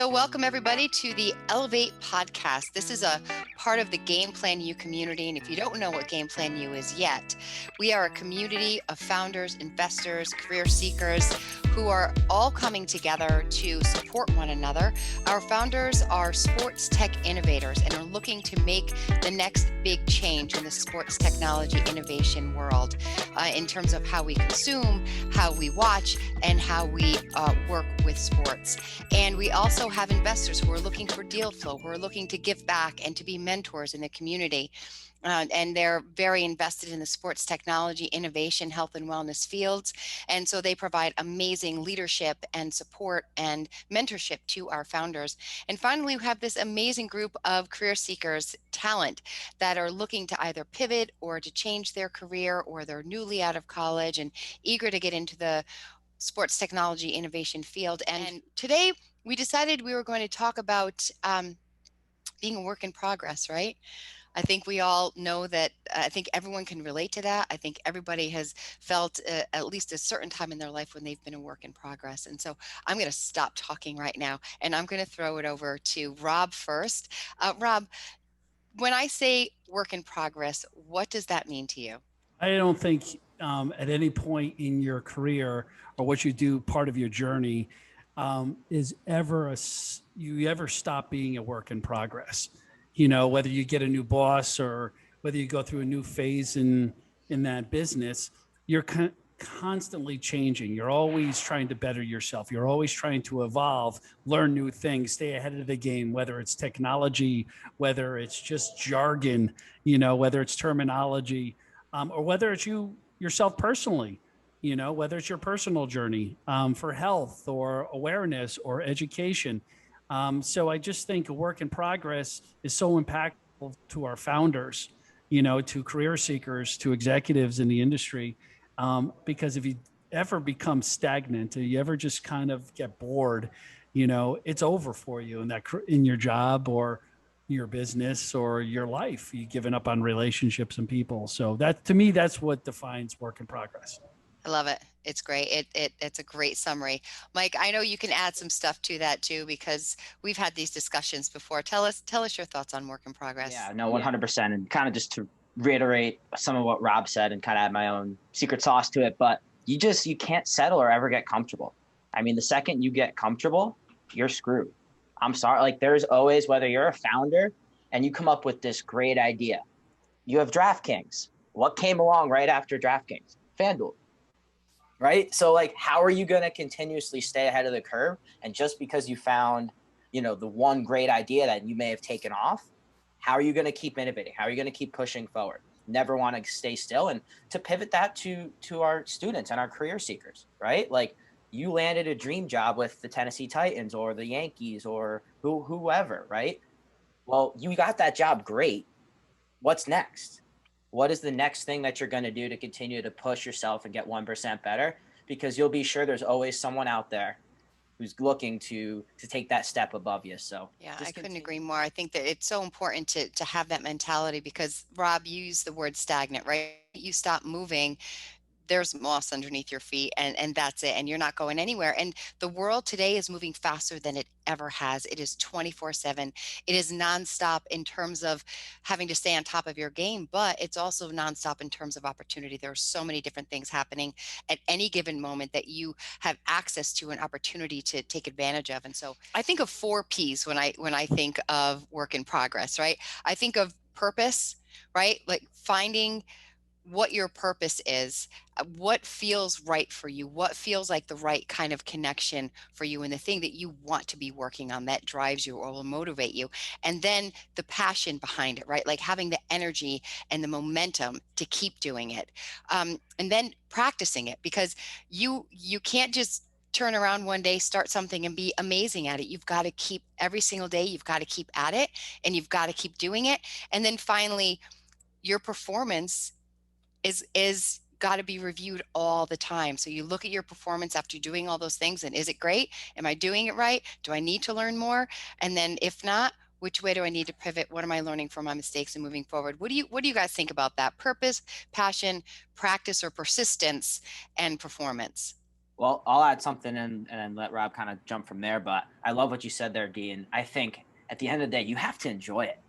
So welcome everybody to the Elevate podcast. This is a part of the Game Plan U community. And if you don't know what Game Plan U is yet, we are a community of founders, investors, career seekers who are all coming together to support one another. Our founders are sports tech innovators and are looking to make the next big change in the sports technology innovation world in terms of how we consume, how we watch, and how we work with sports. And we also have investors who are looking for deal flow, who are looking to give back and to be mentors in the community. And they're very invested in the sports technology, innovation, health and wellness fields. And so they provide amazing leadership and support and mentorship to our founders. And finally, we have this amazing group of career seekers, talent, that are looking to either pivot or to change their career, or they're newly out of college and eager to get into the sports technology innovation field. And today we decided we were going to talk about being a work in progress, right? I think we all know that. I think everyone can relate to that. I think everybody has felt at least a certain time in their life when they've been a work in progress. And so I'm going to stop talking right now and I'm going to throw it over to Rob first. Rob, when I say work in progress, what does that mean to you? I don't think at any point in your career or what you do, part of your journey, is ever you ever stop being a work in progress. You know, whether you get a new boss or whether you go through a new phase in that business, you're constantly changing. You're always trying to better yourself. You're always trying to evolve, learn new things, stay ahead of the game, whether it's technology, whether it's just jargon, whether it's terminology, or whether it's yourself personally, whether it's your personal journey for health or awareness or education. So I just think a work in progress is so impactful to our founders, to career seekers, to executives in the industry. Because if you ever become stagnant, or you ever just kind of get bored, it's over for you in your job or your business or your life. You've given up on relationships and people. So that, to me, that's what defines work in progress. I love it. It's great. It's a great summary. Mike, I know you can add some stuff to that too, because we've had these discussions before. Tell us your thoughts on work in progress. Yeah, no, 100%. And kind of just to reiterate some of what Rob said and kind of add my own secret sauce to it, but you can't settle or ever get comfortable. I mean, the second you get comfortable, you're screwed. I'm sorry. Like, there's always, whether you're a founder and you come up with this great idea, you have DraftKings. What came along right after DraftKings? FanDuel. Right? So like, how are you going to continuously stay ahead of the curve? And just because you found, the one great idea that you may have taken off, how are you going to keep innovating? How are you going to keep pushing forward? Never want to stay still. And to pivot that to our students and our career seekers, right? Like, you landed a dream job with the Tennessee Titans or the Yankees or whoever, right? Well, you got that job. Great. What's next? What is the next thing that you're going to do to continue to push yourself and get 1% better? Because you'll be sure there's always someone out there who's looking to take that step above you. So yeah, I couldn't agree more. I think that it's so important to have that mentality, because Rob, you used the word stagnant, right? You stop moving, there's moss underneath your feet, and that's it, and you're not going anywhere. And the world today is moving faster than it ever has. It is 24/7. It is nonstop in terms of having to stay on top of your game, but it's also nonstop in terms of opportunity. There are so many different things happening at any given moment that you have access to, an opportunity to take advantage of. And so I think of 4 P's when I think of work in progress, right? I think of purpose, right? Like finding what your purpose is, what feels right for you, what feels like the right kind of connection for you, and the thing that you want to be working on that drives you or will motivate you. And then the passion behind it, right? Like having the energy and the momentum to keep doing it. And then practicing it, because you can't just turn around one day, start something and be amazing at it. You've got to keep every single day, you've got to keep at it, and you've got to keep doing it. And then finally, your performance is got to be reviewed all the time. So you look at your performance after doing all those things, and is it great? Am I doing it right? Do I need to learn more? And then if not, which way do I need to pivot? What am I learning from my mistakes and moving forward? What do you guys think about that? Purpose, passion, practice or persistence, and performance? Well, I'll add something and then let Rob kind of jump from there. But I love what you said there, D. And I think at the end of the day, you have to enjoy it,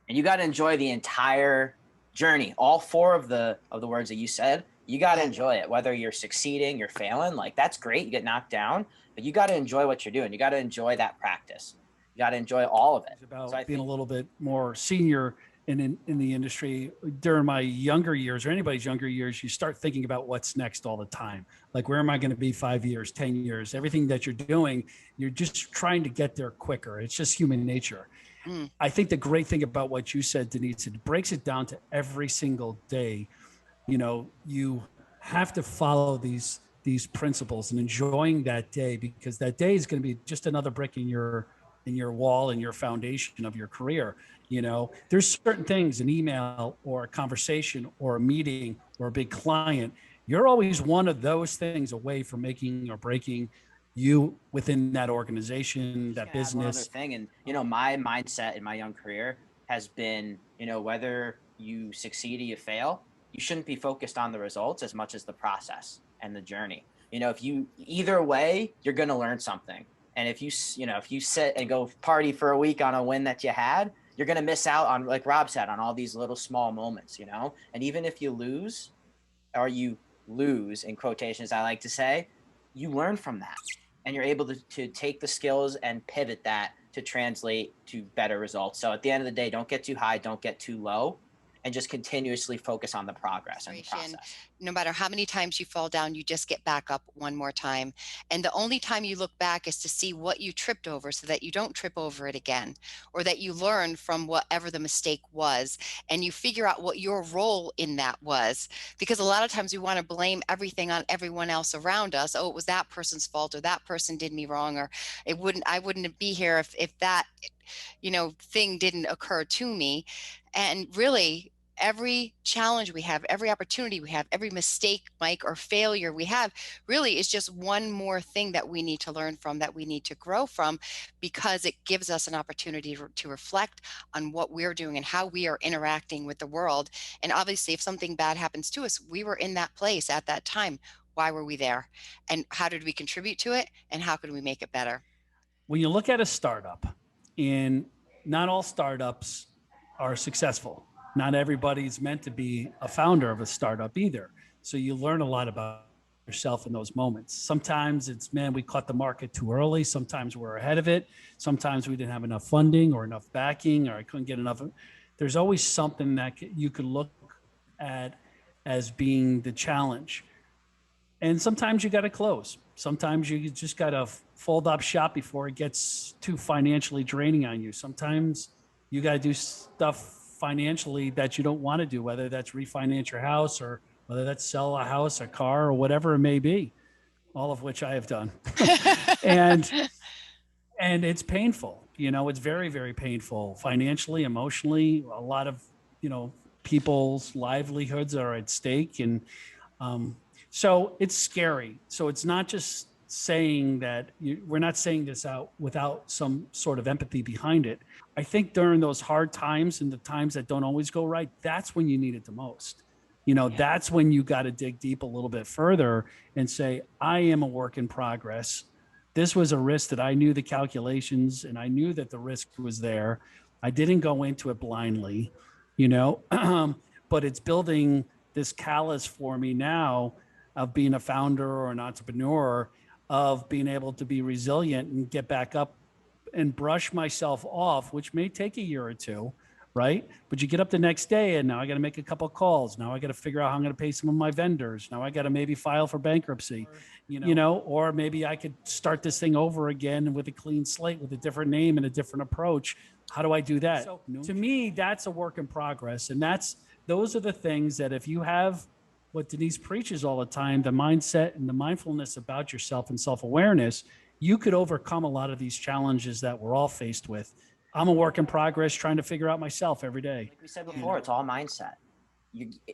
and you got to enjoy the entire journey. All four of the words that you said, you got to Yeah. enjoy it. Whether you're succeeding, you're failing, like that's great. You get knocked down, but you got to enjoy what you're doing. You got to enjoy that practice. You got to enjoy all of it. It's about So I being a think little bit more senior in the industry. During my younger years, or anybody's younger years, you start thinking about what's next all the time. Like, where am I going to be 5 years, 10 years? Everything that you're doing, you're just trying to get there quicker. It's just human nature. Mm. I think the great thing about what you said, Denise, it breaks it down to every single day. You have to follow these principles and enjoying that day, because that day is going to be just another brick in your wall and your foundation of your career. There's certain things, an email or a conversation or a meeting or a big client, you're always one of those things away from making or breaking you within that organization, that add one other business. thing. And, my mindset in my young career has been, whether you succeed or you fail, you shouldn't be focused on the results as much as the process and the journey. If you, either way, you're going to learn something. And if you sit and go party for a week on a win that you had, you're going to miss out on, like Rob said, on all these little small moments, and even if you lose, or you lose in quotations, I like to say, you learn from that, and you're able to take the skills and pivot that to translate to better results. So at the end of the day, don't get too high, don't get too low, and just continuously focus on the progress and the process. No matter how many times you fall down, you just get back up one more time. And the only time you look back is to see what you tripped over, so that you don't trip over it again, or that you learn from whatever the mistake was, and you figure out what your role in that was. Because a lot of times we want to blame everything on everyone else around us. Oh, it was that person's fault, or that person did me wrong, or I wouldn't be here if that thing didn't occur to me. And really, every challenge we have, every opportunity we have, every mistake, Mike, or failure we have, really is just one more thing that we need to learn from, that we need to grow from, because it gives us an opportunity to reflect on what we're doing and how we are interacting with the world. And obviously, if something bad happens to us, we were in that place at that time. Why were we there? And how did we contribute to it? And how could we make it better? When you look at a startup, and not all startups are successful, not everybody's meant to be a founder of a startup either. So you learn a lot about yourself in those moments. Sometimes it's, man, we caught the market too early. Sometimes we're ahead of it. Sometimes we didn't have enough funding or enough backing, or I couldn't get enough. There's always something that you could look at as being the challenge. And sometimes you got to close. Sometimes you just got to fold up shop before it gets too financially draining on you. Sometimes you got to do stuff financially that you don't want to do, whether that's refinance your house, or whether that's sell a house, a car, or whatever it may be, all of which I have done. and it's painful. It's very, very painful financially, emotionally. A lot of, people's livelihoods are at stake. And so it's scary. So it's not just saying that we're not saying this out without some sort of empathy behind it. I think during those hard times and the times that don't always go right, that's when you need it the most. That's when you got to dig deep a little bit further and say, I am a work in progress. This was a risk that I knew the calculations, and I knew that the risk was there. I didn't go into it blindly, but it's building this callus for me now of being a founder or an entrepreneur, of being able to be resilient and get back up and brush myself off, which may take a year or two, right? But you get up the next day, and now I got to make a couple of calls. Now I got to figure out how I'm going to pay some of my vendors. Now I got to maybe file for bankruptcy, or maybe I could start this thing over again with a clean slate, with a different name and a different approach. How do I do that? So, to me, that's a work in progress. And those are the things that, if you have what Denise preaches all the time, the mindset and the mindfulness about yourself and self-awareness, you could overcome a lot of these challenges that we're all faced with. I'm a work in progress, trying to figure out myself every day. Like we said before, it's all mindset.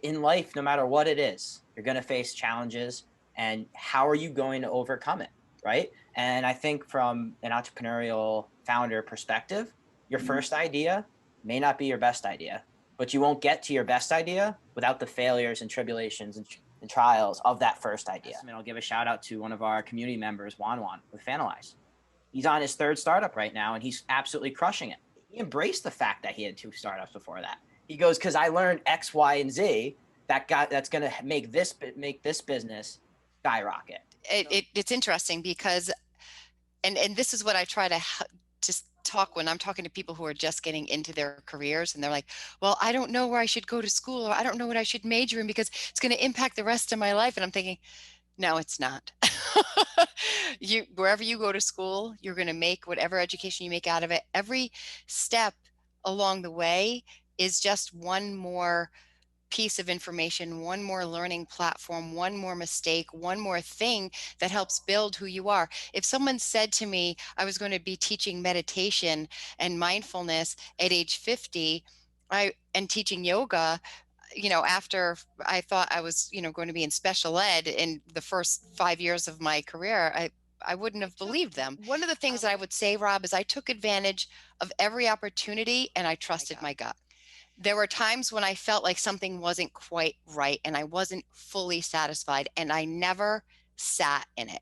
In life, no matter what it is, you're going to face challenges, and how are you going to overcome it, right? And I think from an entrepreneurial founder perspective, your first idea may not be your best idea, but you won't get to your best idea without the failures and tribulations and trials of that first idea. And I'll give a shout out to one of our community members, Juan with Fanalize. He's on his third startup right now, and he's absolutely crushing it. He embraced the fact that he had 2 startups before that. He goes, because I learned X, Y, and Z that's going to make this business skyrocket. It's interesting because, and this is what I try to just talk when I'm talking to people who are just getting into their careers, and they're like, well, I don't know where I should go to school, or I don't know what I should major in because it's going to impact the rest of my life. And I'm thinking, no, it's not. Wherever you go to school, you're going to make whatever education you make out of it. Every step along the way is just one more piece of information, one more learning platform, one more mistake, one more thing that helps build who you are. If someone said to me I was going to be teaching meditation and mindfulness at age 50, and teaching yoga, after I thought I was, going to be in special ed in the first 5 years of my career, I wouldn't have believed them. One of the things that I would say, Rob, is I took advantage of every opportunity and I trusted my gut. There were times when I felt like something wasn't quite right and I wasn't fully satisfied, and I never sat in it.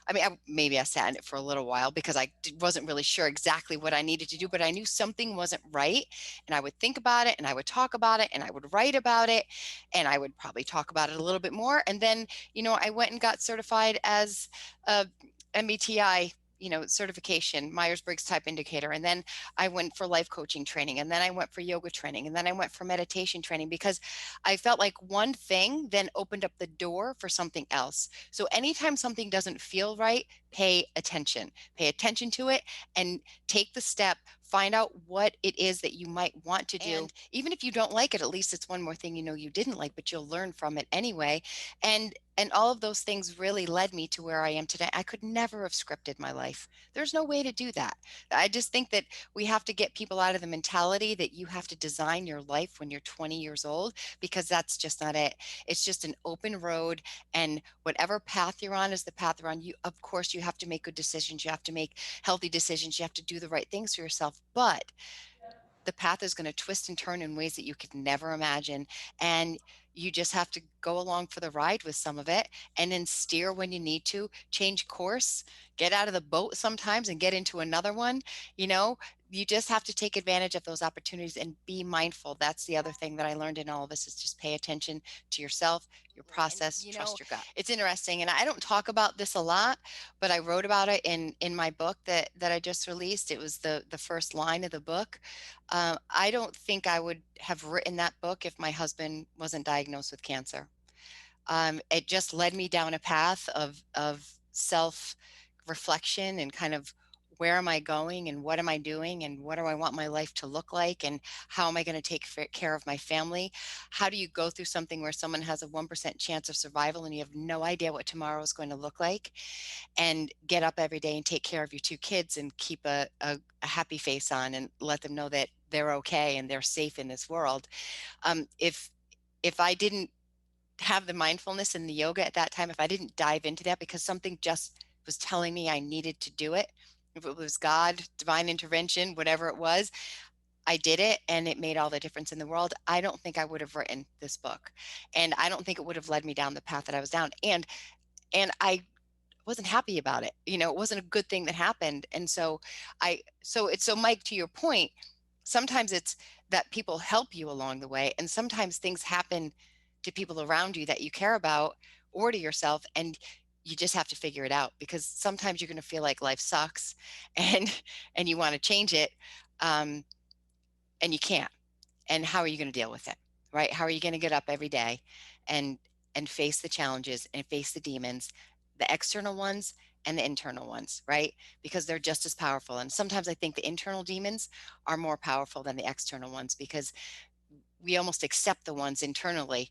I mean, maybe I sat in it for a little while because I wasn't really sure exactly what I needed to do, but I knew something wasn't right. And I would think about it and I would talk about it and I would write about it and I would probably talk about it a little bit more. And then, I went and got certified as a MBTI certification, Myers-Briggs type indicator. And then I went for life coaching training, and then I went for yoga training, and then I went for meditation training, because I felt like one thing then opened up the door for something else. So anytime something doesn't feel right, pay attention to it and take the step. Find out what it is that you might want to do. And even if you don't like it, at least it's one more thing you didn't like, but you'll learn from it anyway. And all of those things really led me to where I am today. I could never have scripted my life. There's no way to do that. I just think that we have to get people out of the mentality that you have to design your life when you're 20 years old, because that's just not it. It's just an open road, and whatever path you're on is the path you're on. Of course, you have to make good decisions. You have to make healthy decisions. You have to do the right things for yourself. But the path is going to twist and turn in ways that you could never imagine. And you just have to go along for the ride with some of it, and then steer when you need to, change course, get out of the boat sometimes and get into another one. You just have to take advantage of those opportunities and be mindful. That's the other thing that I learned in all of this, is just pay attention to yourself, your process, trust your gut. It's interesting. And I don't talk about this a lot, but I wrote about it in my book that I just released. It was the first line of the book. I don't think I would have written that book if my husband wasn't diagnosed with cancer. It just led me down a path of self reflection and kind of, where am I going and what am I doing and what do I want my life to look like and how am I going to take care of my family? How do you go through something where someone has a 1% chance of survival and you have no idea what tomorrow is going to look like, and get up every day and take care of your 2 kids and keep a happy face on and let them know that they're okay and they're safe in this world? If I didn't have the mindfulness and the yoga at that time, if I didn't dive into that because something just was telling me I needed to do it, if it was God, divine intervention, whatever it was, I did it and it made all the difference in the world. I don't think I would have written this book, and I don't think it would have led me down the path that I was down. And I wasn't happy about it. It wasn't a good thing that happened. And so Mike, to your point, sometimes it's that people help you along the way, and sometimes things happen to people around you that you care about or to yourself, and you just have to figure it out, because sometimes you're going to feel like life sucks and you want to change it, um, and you can't. And how are you going to deal with it? Right? How are you going to get up every day and face the challenges and face the demons, the external ones and the internal ones, right? Because they're just as powerful. And sometimes I think the internal demons are more powerful than the external ones, because we almost accept the ones internally.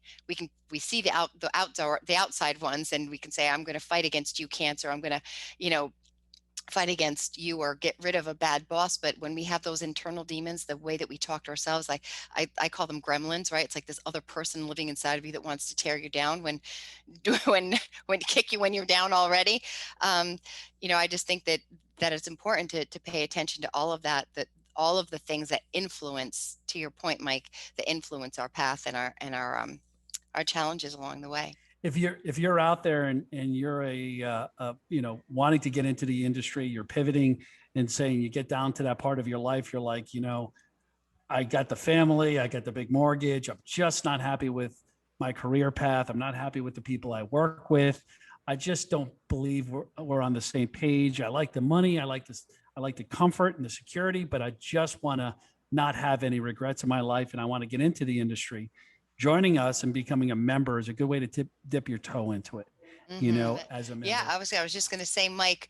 We see the outside ones, and we can say, I'm going to fight against you, cancer. I'm going to, fight against you or get rid of a bad boss. But when we have those internal demons, the way that we talk to ourselves, I call them gremlins, right? It's like this other person living inside of you that wants to tear you down when kick you when you're down already. I just think that it's important to pay attention to all of that all of the things that influence, to your point, Mike, that influence our path and our challenges along the way. if you're out there and you're wanting to get into the industry, you're pivoting and saying you get down to that part of your life, you're like, I got the family, I got the big mortgage. I'm just not happy with my career path. I'm not happy with the people I work with. I just don't believe we're on the same page. I like the money. I like this. I like the comfort and the security, but I just want to not have any regrets in my life. And I want to get into the industry. Joining us and becoming a member is a good way to dip your toe into it, as a member. Yeah, I was just going to say, Mike,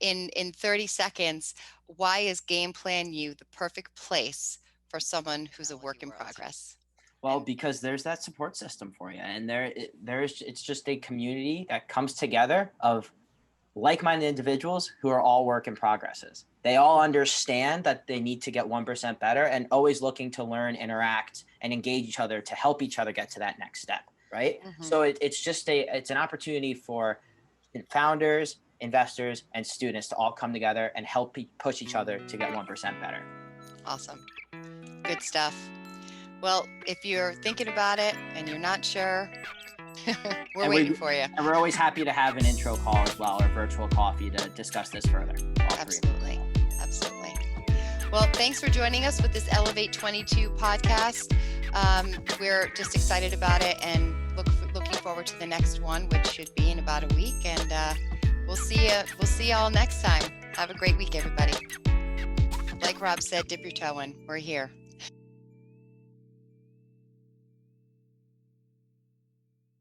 in 30 seconds, why is Game Plan U the perfect place for someone who's a work in progress? Well, because there's that support system for you, and it's just a community that comes together of like-minded individuals who are all work in progresses. They all understand that they need to get 1% better and always looking to learn, interact, and engage each other to help each other get to that next step, right? So it's an opportunity for founders, investors, and students to all come together and help push each other to get 1% better. Awesome. Good stuff. Well, if you're thinking about it and you're not sure, we're waiting for you. And we're always happy to have an intro call as well, or virtual coffee to discuss this further. Absolutely. Absolutely. Well, thanks for joining us with this Elevate 22 podcast. We're just excited about it and looking forward to the next one, which should be in about a week. And we'll see you. We'll see you all next time. Have a great week, everybody. Like Rob said, dip your toe in. We're here.